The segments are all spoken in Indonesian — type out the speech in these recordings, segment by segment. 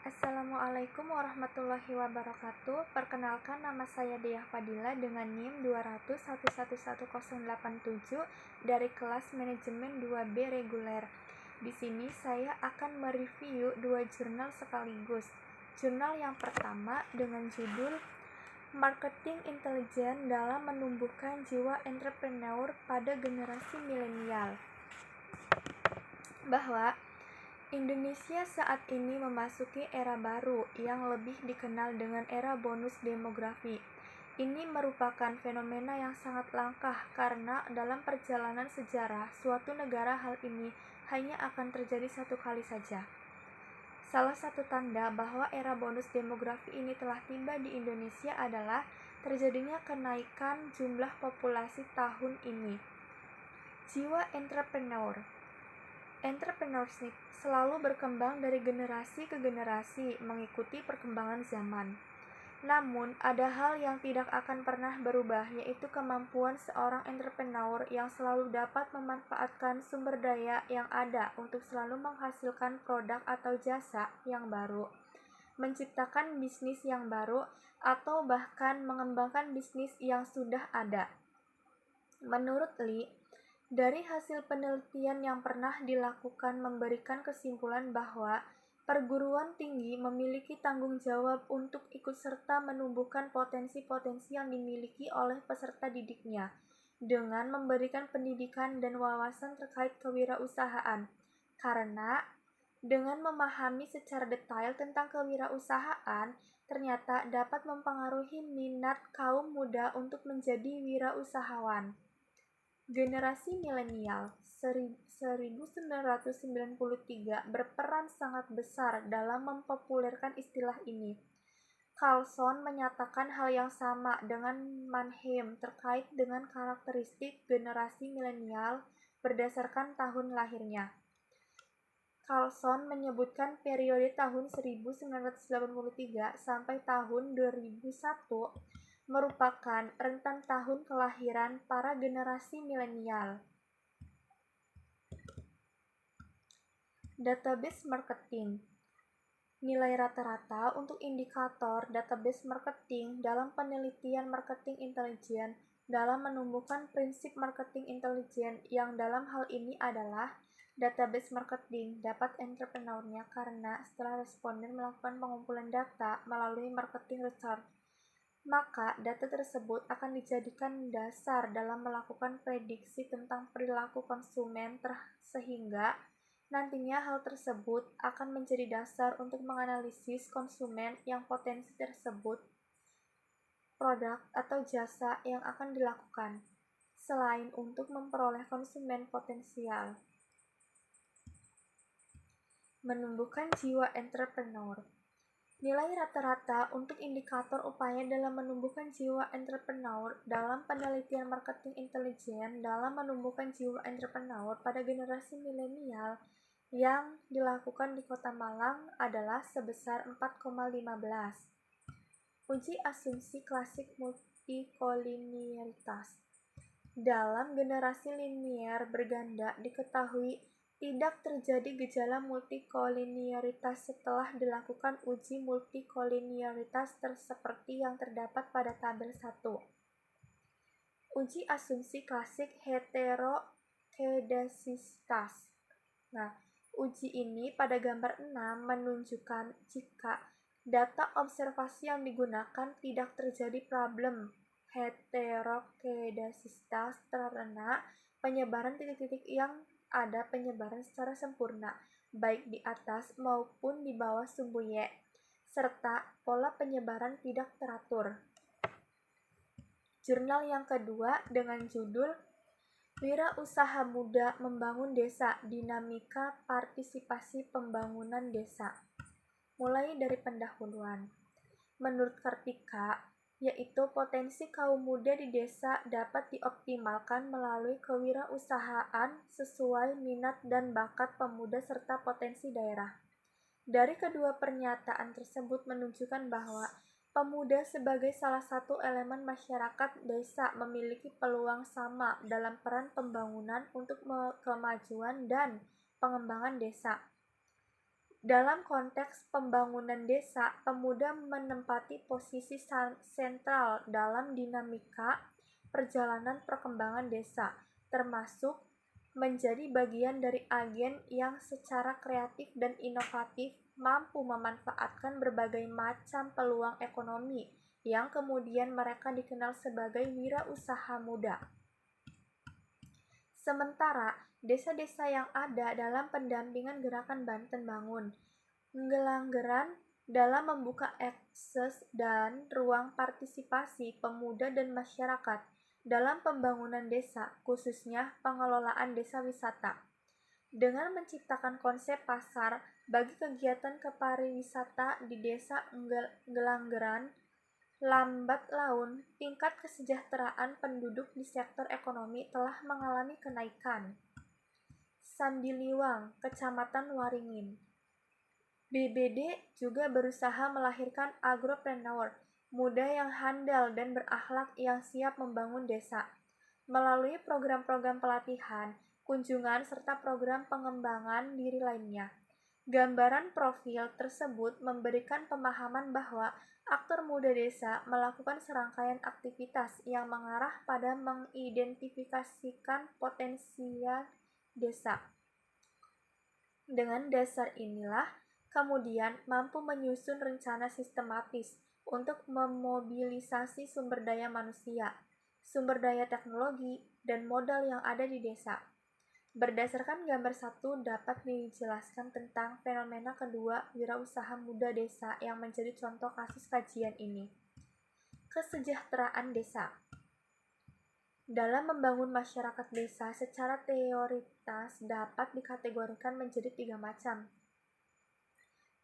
Assalamualaikum warahmatullahi wabarakatuh. Perkenalkan, nama saya Diah Fadila dengan NIM 200111087 dari kelas manajemen 2B reguler. Di sini saya akan mereview dua jurnal sekaligus. Jurnal yang pertama dengan judul Marketing Intelijen dalam Menumbuhkan Jiwa Entrepreneur pada Generasi Milenial, bahwa Indonesia saat ini memasuki era baru yang lebih dikenal dengan era bonus demografi. Ini merupakan fenomena yang sangat langka karena dalam perjalanan sejarah suatu negara hal ini hanya akan terjadi satu kali saja. Salah satu tanda bahwa era bonus demografi ini telah tiba di Indonesia adalah terjadinya kenaikan jumlah populasi tahun ini. Jiwa entrepreneur. Entrepreneurship selalu berkembang dari generasi ke generasi mengikuti perkembangan zaman. Namun, ada hal yang tidak akan pernah berubah, yaitu kemampuan seorang entrepreneur yang selalu dapat memanfaatkan sumber daya yang ada untuk selalu menghasilkan produk atau jasa yang baru, menciptakan bisnis yang baru, atau bahkan mengembangkan bisnis yang sudah ada. Menurut Lee, dari hasil penelitian yang pernah dilakukan memberikan kesimpulan bahwa perguruan tinggi memiliki tanggung jawab untuk ikut serta menumbuhkan potensi-potensi yang dimiliki oleh peserta didiknya dengan memberikan pendidikan dan wawasan terkait kewirausahaan. Karena dengan memahami secara detail tentang kewirausahaan, ternyata dapat mempengaruhi minat kaum muda untuk menjadi wirausahawan. Generasi milenial 1993 berperan sangat besar dalam mempopulerkan istilah ini. Carlson menyatakan hal yang sama dengan Mannheim terkait dengan karakteristik generasi milenial berdasarkan tahun lahirnya. Carlson menyebutkan periode tahun 1983 sampai tahun 2001 merupakan rentan tahun kelahiran para generasi milenial. Database marketing. Nilai rata-rata untuk indikator database marketing dalam penelitian marketing intelijen dalam menumbuhkan prinsip marketing intelijen yang dalam hal ini adalah database marketing dapat entrepreneurnya karena setelah responden melakukan pengumpulan data melalui marketing research, maka data tersebut akan dijadikan dasar dalam melakukan prediksi tentang perilaku konsumen sehingga nantinya hal tersebut akan menjadi dasar untuk menganalisis konsumen yang potensi tersebut, produk atau jasa yang akan dilakukan, selain untuk memperoleh konsumen potensial. Menumbuhkan jiwa entrepreneur. Nilai rata-rata untuk indikator upaya dalam menumbuhkan jiwa entrepreneur dalam penelitian marketing intelijen dalam menumbuhkan jiwa entrepreneur pada generasi milenial yang dilakukan di Kota Malang adalah sebesar 4,15. Uji asumsi klasik multikolinearitas. Dalam generasi linier berganda diketahui tidak terjadi gejala multikolinearitas setelah dilakukan uji multikolinearitas seperti yang terdapat pada tabel 1. Uji asumsi klasik heterokedasitas. Uji ini pada gambar 6 menunjukkan jika data observasi yang digunakan tidak terjadi problem heterokedasitas karena penyebaran titik-titik yang ada penyebaran secara sempurna, baik di atas maupun di bawah sumbu Y, serta pola penyebaran tidak teratur. Jurnal yang kedua dengan judul Wira Usaha Muda Membangun Desa, Dinamika Partisipasi Pembangunan Desa. Mulai dari pendahuluan. Menurut Kartika, yaitu potensi kaum muda di desa dapat dioptimalkan melalui kewirausahaan sesuai minat dan bakat pemuda serta potensi daerah. Dari kedua pernyataan tersebut menunjukkan bahwa pemuda sebagai salah satu elemen masyarakat desa memiliki peluang sama dalam peran pembangunan untuk kemajuan dan pengembangan desa. Dalam konteks pembangunan desa, pemuda menempati posisi sentral dalam dinamika perjalanan perkembangan desa, termasuk menjadi bagian dari agen yang secara kreatif dan inovatif mampu memanfaatkan berbagai macam peluang ekonomi yang kemudian mereka dikenal sebagai wirausaha muda. Sementara desa-desa yang ada dalam pendampingan gerakan Banten Bangun, Ngelanggeran dalam membuka akses dan ruang partisipasi pemuda dan masyarakat dalam pembangunan desa, khususnya pengelolaan desa wisata. Dengan menciptakan konsep pasar bagi kegiatan kepariwisata di desa Ngelanggeran, lambat laun tingkat kesejahteraan penduduk di sektor ekonomi telah mengalami kenaikan. Sandiliwang, Kecamatan Waringin. BBD juga berusaha melahirkan agropreneur muda yang handal dan berakhlak yang siap membangun desa. Melalui program-program pelatihan, kunjungan, serta program pengembangan diri lainnya. Gambaran profil tersebut memberikan pemahaman bahwa aktor muda desa melakukan serangkaian aktivitas yang mengarah pada mengidentifikasikan potensial desa. Dengan dasar inilah, kemudian mampu menyusun rencana sistematis untuk memobilisasi sumber daya manusia, sumber daya teknologi, dan modal yang ada di desa. Berdasarkan gambar 1 dapat dijelaskan tentang fenomena kedua wirausaha muda desa yang menjadi contoh kasus kajian ini. Kesejahteraan desa. Dalam membangun masyarakat desa secara teoritas dapat dikategorikan menjadi 3 macam.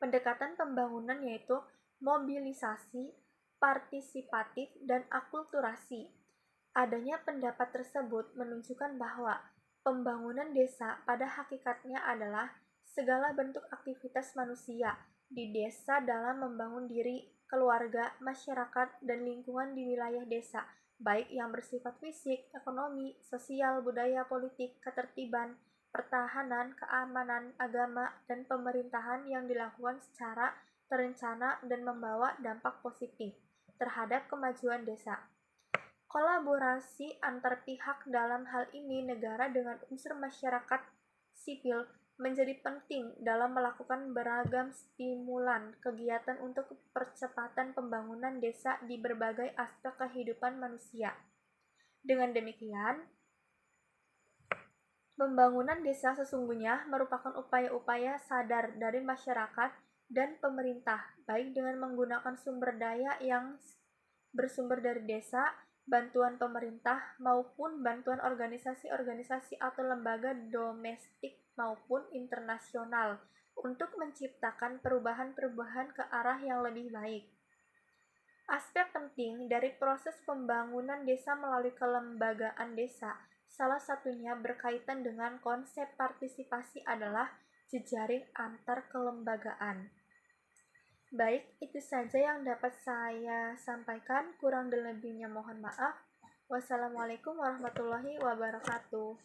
Pendekatan pembangunan yaitu mobilisasi, partisipatif, dan akulturasi. Adanya pendapat tersebut menunjukkan bahwa pembangunan desa pada hakikatnya adalah segala bentuk aktivitas manusia di desa dalam membangun diri, keluarga, masyarakat, dan lingkungan di wilayah desa, baik yang bersifat fisik, ekonomi, sosial, budaya, politik, ketertiban, pertahanan, keamanan, agama, dan pemerintahan yang dilakukan secara terencana dan membawa dampak positif terhadap kemajuan desa. Kolaborasi antar pihak dalam hal ini negara dengan unsur masyarakat sipil menjadi penting dalam melakukan beragam stimulan kegiatan untuk percepatan pembangunan desa di berbagai aspek kehidupan manusia. Dengan demikian, pembangunan desa sesungguhnya merupakan upaya-upaya sadar dari masyarakat dan pemerintah, baik dengan menggunakan sumber daya yang bersumber dari desa, bantuan pemerintah, maupun bantuan organisasi-organisasi atau lembaga domestik maupun internasional untuk menciptakan perubahan-perubahan ke arah yang lebih baik. Aspek penting dari proses pembangunan desa melalui kelembagaan desa, salah satunya berkaitan dengan konsep partisipasi adalah jejaring antar kelembagaan. Baik, itu saja yang dapat saya sampaikan. Kurang dan lebihnya mohon maaf. Wassalamualaikum warahmatullahi wabarakatuh.